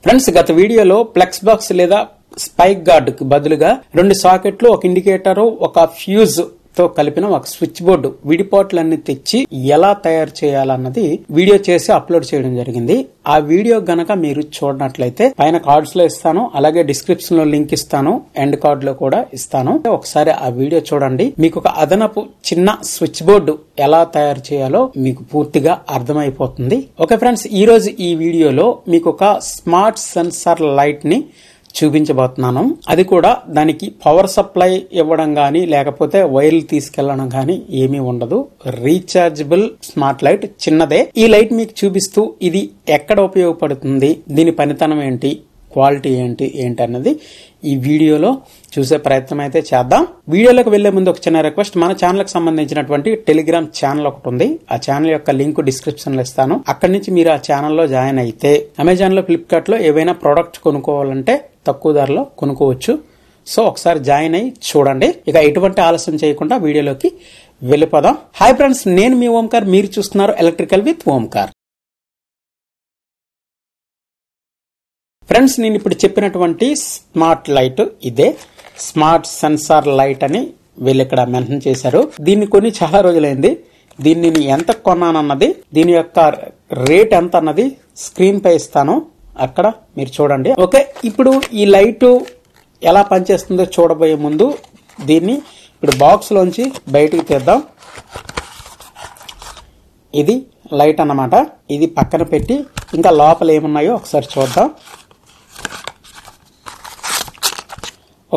Friends, గత వీడియోలో ప్లెక్స్ box లేదా స్పైక్ గార్డ్ కు బదులుగా 2 సాకెట్లు, ఒక ఇండికేటర్, ఒక ఫ్యూజ్ తో కలిపిన ఒక స్విచ్ బోర్డు విడిపోట్లన్నీ తెచ్చి ఎలా తయారు చేయాలన్నది వీడియో చేసి అప్లోడ్ చేయడం జరిగింది. ఆ వీడియో గనక మీరు చూడనట్లయితే పైన కార్డ్స్ లో ఇస్తాను, అలాగే డిస్క్రిప్షన్ లో లింక్ ఇస్తాను, ఎండ్ కార్డ్ లో కూడా ఇస్తాను. ఒకసారి ఆ వీడియో చూడండి. మీకు ఒక అదనపు చిన్న స్విచ్ బోర్డు ఎలా తయారు చేయాలో మీకు పూర్తిగా అర్థమైపోతుంది. ఓకే ఫ్రెండ్స్, ఈ రోజు ఈ వీడియోలో మీకు ఒక స్మార్ట్ సెన్సార్ లైట్ ని చూపించబోతున్నాను. అది కూడా దానికి పవర్ సప్లై ఇవ్వడం గానీ లేకపోతే వైర్లు తీసుకెళ్లడం గానీ ఏమీ ఉండదు. రీఛార్జబుల్ స్మార్ట్ లైట్, చిన్నదే. ఈ లైట్ మీకు చూపిస్తూ ఇది ఎక్కడ ఉపయోగపడుతుంది, దీని పనితనం ఏంటి, క్వాలిటీ ఏంటి అన్నది ఈ వీడియోలో చూసే ప్రయత్నం అయితే చేద్దాం. వీడియోలోకి వెళ్లే ముందు ఒక చిన్న రిక్వెస్ట్, మన ఛానల్ కి సంబంధించినటువంటి టెలిగ్రామ్ ఛానల్ ఒకటి ఉంది. ఆ ఛానల్ యొక్క లింక్ డిస్క్రిప్షన్ లో ఇస్తాను. అక్కడి నుంచి మీరు ఆ ఛానల్లో జాయిన్ అయితే అమెజాన్ లో, ఫ్లిప్కార్ట్ లో ఏవైనా ప్రోడక్ట్ కొనుక్కోవాలంటే తక్కువ ధరలో కొనుక్కోవచ్చు. సో ఒకసారి జాయిన్ అయ్యి చూడండి. ఇక ఎటువంటి ఆలస్యం చేయకుండా వీడియోలోకి వెళ్ళిపోదాం. హాయ్ ఫ్రెండ్స్, నేను మీ ఓంకార్, మీరు చూస్తున్నారు ఎలక్ట్రికల్ విత్ ఓంకార్. ఫ్రెండ్స్, నేను ఇప్పుడు చెప్పినటువంటి స్మార్ట్ లైట్ ఇదే. స్మార్ట్ సెన్సార్ లైట్ అని వీళ్ళు ఇక్కడ మెన్షన్ చేశారు. దీన్ని కొని చాలా రోజులైంది. దీన్ని నేను ఎంత కొన్నానన్నది, దీని యొక్క రేట్ ఎంత అన్నది స్క్రీన్ పై ఇస్తాను, అక్కడ మీరు చూడండి. ఓకే, ఇప్పుడు ఈ లైట్ ఎలా పనిచేస్తుందో చూడబోయే ముందు దీన్ని ఇప్పుడు బాక్స్ లోంచి బయటికి తీద్దాం. ఇది లైట్ అన్నమాట. ఇది పక్కన పెట్టి ఇంకా లోపల ఏమున్నాయో ఒకసారి చూద్దాం.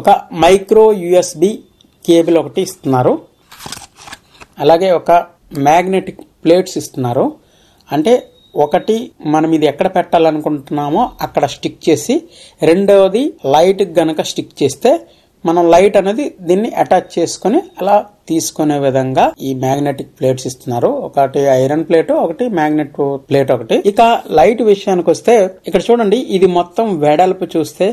ఒక మైక్రో యూఎస్బి కేబుల్ ఒకటి ఇస్తున్నారు, అలాగే ఒక మ్యాగ్నెటిక్ ప్లేట్స్ ఇస్తున్నారు. అంటే ఒకటి మనం ఇది ఎక్కడ పెట్టాలనుకుంటున్నామో అక్కడ స్టిక్ చేసి, రెండవది లైట్ గనక స్టిక్ చేస్తే మనం లైట్ అనేది దీన్ని అటాచ్ చేసుకుని అలా తీసుకునే విధంగా ఈ మ్యాగ్నెటిక్ ప్లేట్స్ ఇస్తున్నారు. ఒకటి ఐరన్ ప్లేట్, ఒకటి మ్యాగ్నెట్ ప్లేట్ ఒకటి. ఇక లైట్ విషయానికి వస్తే ఇక్కడ చూడండి, ఇది మొత్తం వెడల్పు చూస్తే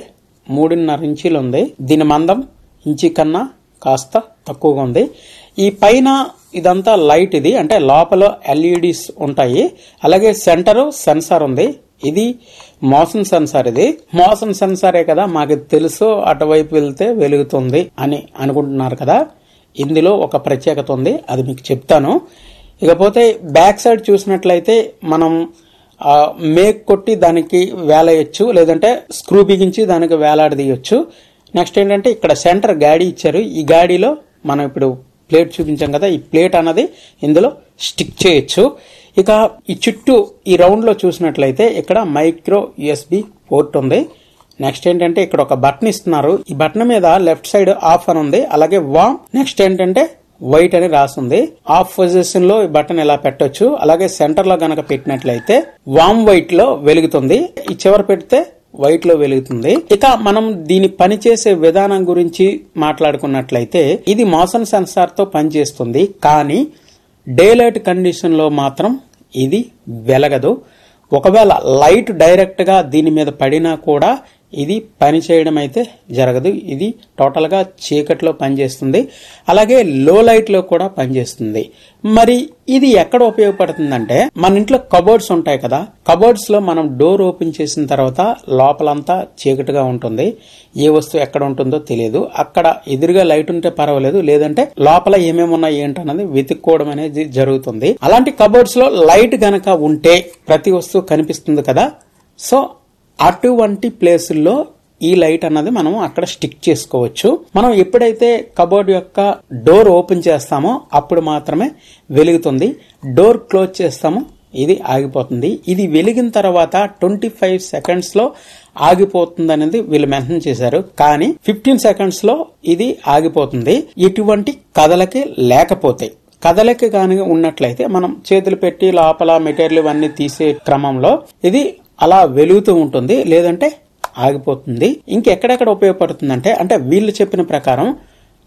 3.5 ఇంచీలు ఉంది. దీని మందం ఇంచి కన్నా కాస్త తక్కువగా ఉంది. ఈ పైన ఇదంతా లైట్, ఇది అంటే లోపల ఎల్ఈడీస్ ఉంటాయి. అలాగే సెంటర్ సెన్సార్ ఉంది. ఇది మోషన్ సెన్సార్. ఇది మోషన్ సెన్సారే కదా, మాకు తెలుసు అటువైపు వెళ్తే వెలుగుతుంది అని అనుకుంటున్నారు కదా. ఇందులో ఒక ప్రత్యేకత ఉంది, అది మీకు చెప్తాను. ఇకపోతే బ్యాక్ సైడ్ చూసినట్లయితే మనం మేక్ కొట్టి దానికి వేలేయచ్చు, లేదంటే స్క్రూ బిగించి దానికి వేలాడదీయొచ్చు. నెక్స్ట్ ఏంటంటే ఇక్కడ సెంటర్ గాడి ఇచ్చారు. ఈ గాడిలో మనం ఇప్పుడు ప్లేట్ చూపించాం కదా, ఈ ప్లేట్ అన్నది ఇందులో స్టిక్ చేయొచ్చు. ఇక ఈ చుట్టూ ఈ రౌండ్ లో చూసినట్లయితే ఇక్కడ మైక్రో యూఎస్బి పోర్ట్ ఉంది. నెక్స్ట్ ఏంటంటే ఇక్కడ ఒక బటన్ ఇస్తున్నారు. ఈ బటన్ మీద లెఫ్ట్ సైడ్ ఆఫ్ అని ఉంది, అలాగే వామ్, నెక్స్ట్ ఏంటంటే వైట్ అని రాస్తుంది. ఆఫ్ పొజిషన్ లో ఈ బటన్ ఇలా పెట్టొచ్చు. అలాగే సెంటర్ లో గనక పెట్టినట్లయితే వామ్ వైట్ లో వెలుగుతుంది, ఈ చివర పెడితే వైట్ లో వెలుగుతుంది. ఇక మనం దీని పనిచేసే విధానం గురించి మాట్లాడుకున్నట్లయితే ఇది మోషన్ సెన్సార్ తో పనిచేస్తుంది, కానీ డే లైట్ కండిషన్ లో మాత్రం ఇది వెలగదు. ఒకవేళ లైట్ డైరెక్ట్ గా దీని మీద పడినా కూడా ఇది పని చేయడం అయితే జరగదు. ఇది టోటల్ గా చీకట్లో పనిచేస్తుంది, అలాగే లో లైట్ లో కూడా పనిచేస్తుంది. మరి ఇది ఎక్కడ ఉపయోగపడుతుందంటే, మన ఇంట్లో కబోర్డ్స్ ఉంటాయి కదా, కబోర్డ్స్ లో మనం డోర్ ఓపెన్ చేసిన తర్వాత లోపలంతా చీకటిగా ఉంటుంది, ఏ వస్తువు ఎక్కడ ఉంటుందో తెలియదు. అక్కడ ఎదురుగా లైట్ ఉంటే పర్వాలేదు, లేదంటే లోపల ఏమేమి ఉన్నాయి ఏంటన్నది వెతుక్కోవడం అనేది జరుగుతుంది. అలాంటి కబోర్డ్స్ లో లైట్ గనక ఉంటే ప్రతి వస్తువు కనిపిస్తుంది కదా. సో అటువంటి ప్లేసుల్లో ఈ లైట్ అన్నది మనం అక్కడ స్టిక్ చేసుకోవచ్చు. మనం ఎప్పుడైతే కబోర్డ్ యొక్క డోర్ ఓపెన్ చేస్తామో అప్పుడు మాత్రమే వెలుగుతుంది. డోర్ క్లోజ్ చేస్తామో ఇది ఆగిపోతుంది. ఇది వెలిగిన తర్వాత 25 సెకండ్స్ లో ఆగిపోతుంది అనేది వీళ్ళు మెన్షన్ చేశారు, కానీ 15 సెకండ్స్ లో ఇది ఆగిపోతుంది. ఎటువంటి కదలకి లేకపోతే. కదలకి కానీ ఉన్నట్లయితే మనం చేతులు పెట్టి లోపల మెటీరియల్ ఇవన్నీ తీసే క్రమంలో ఇది అలా వెలుగుతూ ఉంటుంది, లేదంటే ఆగిపోతుంది. ఇంకెక్కడెక్కడ ఉపయోగపడుతుందంటే, అంటే వీళ్ళు చెప్పిన ప్రకారం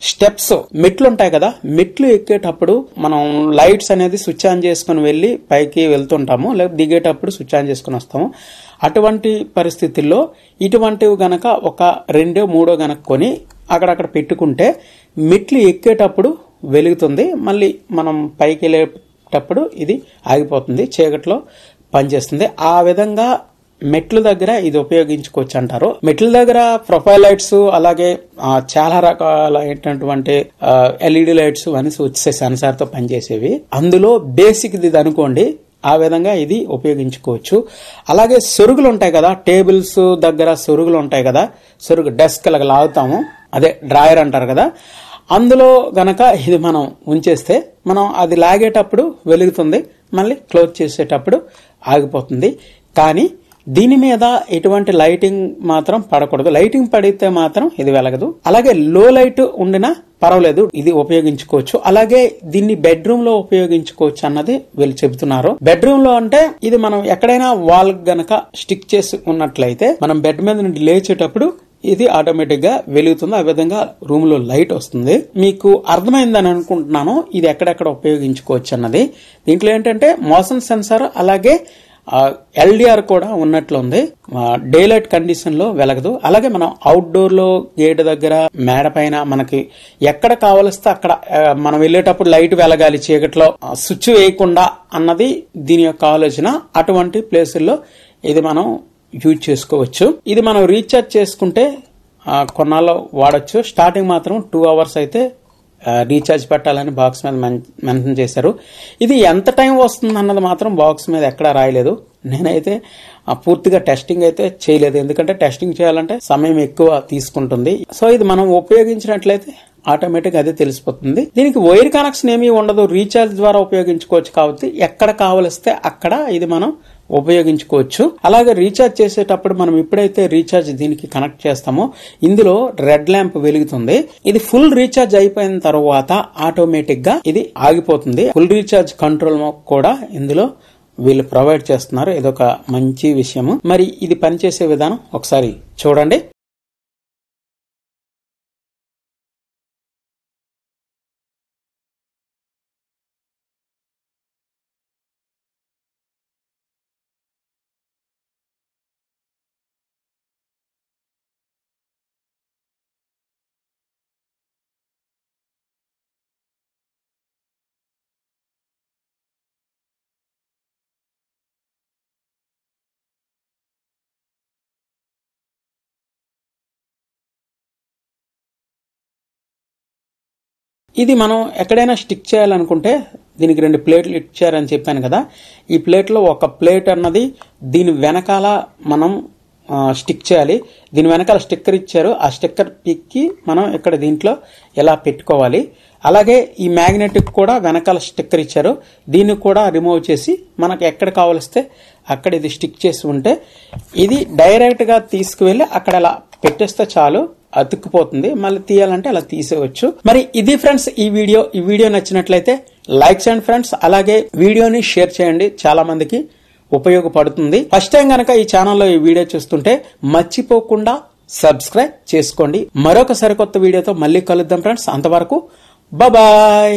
స్టెప్స్, మెట్లు ఉంటాయి కదా, మెట్లు ఎక్కేటప్పుడు మనం లైట్స్ అనేది స్విచ్ ఆన్ చేసుకుని వెళ్లి పైకి వెళ్తుంటాము, లేకపోతే దిగేటప్పుడు స్విచ్ ఆన్ చేసుకుని వస్తాము. అటువంటి పరిస్థితుల్లో ఇటువంటివి గనక ఒక 2-3 గనక కొని అక్కడక్కడ పెట్టుకుంటే మెట్లు ఎక్కేటప్పుడు వెలుగుతుంది, మళ్ళీ మనం పైకి వెళ్ళేటప్పుడు ఇది ఆగిపోతుంది, చీకట్లో పనిచేస్తుంది. ఆ విధంగా మెట్ల దగ్గర ఇది ఉపయోగించుకోవచ్చు అంటారు. మెట్ల దగ్గర ప్రొఫైల్ లైట్స్ అలాగే చాలా రకాలైనటువంటి ఎల్ఈడి లైట్స్ అని వచ్చే సెన్సార్ తో పనిచేసేవి. అందులో బేసిక్ ఇది అనుకోండి, ఆ విధంగా ఇది ఉపయోగించుకోవచ్చు. అలాగే సొరుగులు ఉంటాయి కదా, టేబుల్స్ దగ్గర సొరుగులు ఉంటాయి కదా, సొరుగు డెస్క్ లాగా లాగుతాము, అదే డ్రాయర్ అంటారు కదా, అందులో గనక ఇది మనం ఉంచేస్తే మనం అది లాగేటప్పుడు వెలుగుతుంది, మళ్ళీ క్లోజ్ చేసేటప్పుడు ఆగిపోతుంది. కానీ దీని మీద ఎటువంటి లైటింగ్ మాత్రం పడకూడదు. లైటింగ్ పడితే మాత్రం ఇది వెలగదు. అలాగే లో లైట్ ఉండినా పర్వాలేదు, ఇది ఉపయోగించుకోవచ్చు. అలాగే దీన్ని బెడ్రూమ్ లో ఉపయోగించుకోవచ్చు అన్నది వీళ్ళు చెబుతున్నారు. బెడ్రూమ్ లో అంటే ఇది మనం ఎక్కడైనా వాల్ గనక స్టిక్ చేసి ఉన్నట్లయితే మనం బెడ్ మీద నుండి లేచేటప్పుడు ఇది ఆటోమేటిక్ గా వెలుగుతుంది. ఆ విధంగా రూమ్ లో లైట్ వస్తుంది. మీకు అర్థమైందని అనుకుంటున్నాను ఇది ఎక్కడెక్కడ ఉపయోగించుకోవచ్చు అన్నది. దీంట్లో ఏంటంటే మోషన్ సెన్సార్ అలాగే ఎల్డిఆర్ కూడా ఉన్నట్లుంది. డే లైట్ కండిషన్ లో వెలగదు. అలాగే మనం అవుట్డోర్ లో గేట్ దగ్గర మేడ పైన మనకి ఎక్కడ కావలిస్తే అక్కడ మనం వెళ్లేటప్పుడు లైట్ వెలగాలి, చీకట్లో స్విచ్ వేయకుండా అన్నది దీని యొక్క ఆలోచన. అటువంటి ప్లేసుల్లో ఇది మనం యూజ్ చేసుకోవచ్చు. ఇది మనం రీఛార్జ్ చేసుకుంటే కొన్నాళ్ళు వాడచ్చు. స్టార్టింగ్ మాత్రం 2 hours అయితే రీఛార్జ్ పెట్టాలని బాక్స్ మీద మెన్షన్ చేశారు. ఇది ఎంత టైం వస్తుంది అన్నది మాత్రం బాక్స్ మీద ఎక్కడా రాయలేదు. నేనైతే పూర్తిగా టెస్టింగ్ అయితే చేయలేదు, ఎందుకంటే టెస్టింగ్ చేయాలంటే సమయం ఎక్కువ తీసుకుంటుంది. సో ఇది మనం ఉపయోగించినట్లయితే ఆటోమేటిక్ అదే తెలిసిపోతుంది. దీనికి వైర్ కనెక్షన్ ఏమీ ఉండదు, రీఛార్జ్ ద్వారా ఉపయోగించుకోవచ్చు. కాబట్టి ఎక్కడ కావలిస్తే అక్కడ ఇది మనం ఉపయోగించుకోవచ్చు. అలాగే రీఛార్జ్ చేసేటప్పుడు మనం ఎప్పుడైతే రీఛార్జ్ దీనికి కనెక్ట్ చేస్తామో ఇందులో రెడ్ ల్యాంప్ వెలుగుతుంది. ఇది ఫుల్ రీఛార్జ్ అయిపోయిన తర్వాత ఆటోమేటిక్ గా ఇది ఆగిపోతుంది. ఫుల్ రీఛార్జ్ కంట్రోల్ కూడా ఇందులో వీళ్ళు ప్రొవైడ్ చేస్తున్నారు. ఇదొక మంచి విషయము. మరి ఇది పనిచేసే విధానం ఒకసారి చూడండి. ఇది మనం ఎక్కడైనా స్టిక్ చేయాలనుకుంటే దీనికి 2 ప్లేట్లు ఇచ్చారని చెప్పాను కదా, ఈ ప్లేట్లో ఒక ప్లేట్ అన్నది దీని వెనకాల మనం స్టిక్ చేయాలి. దీని వెనకాల స్టిక్కర్ ఇచ్చారు, ఆ స్టిక్కర్ పిక్కి మనం ఇక్కడ దీంట్లో ఎలా పెట్టుకోవాలి. అలాగే ఈ మ్యాగ్నెటిక్ కూడా వెనకాల స్టిక్కర్ ఇచ్చారు, దీన్ని కూడా రిమూవ్ చేసి మనకు ఎక్కడ కావలిస్తే అక్కడ ఇది స్టిక్ చేసి ఉంటే ఇది డైరెక్ట్ గా తీసుకువెళ్ళి అక్కడ అలా పెట్టేస్తే చాలు, అతుక్కుపోతుంది. మళ్ళీ తీయాలంటే అలా తీసేవచ్చు. మరి ఇది ఫ్రెండ్స్ ఈ వీడియో నచ్చినట్లయితే లైక్ చేయండి ఫ్రెండ్స్. అలాగే వీడియోని షేర్ చేయండి, చాలా మందికి ఉపయోగపడుతుంది. ఫస్ట్ టైం గనక ఈ ఛానల్లో ఈ వీడియో చూస్తుంటే మర్చిపోకుండా సబ్స్క్రైబ్ చేసుకోండి. మరొక సరికొత్త వీడియోతో మళ్ళీ కలుద్దాం ఫ్రెండ్స్. అంతవరకు బాయ్.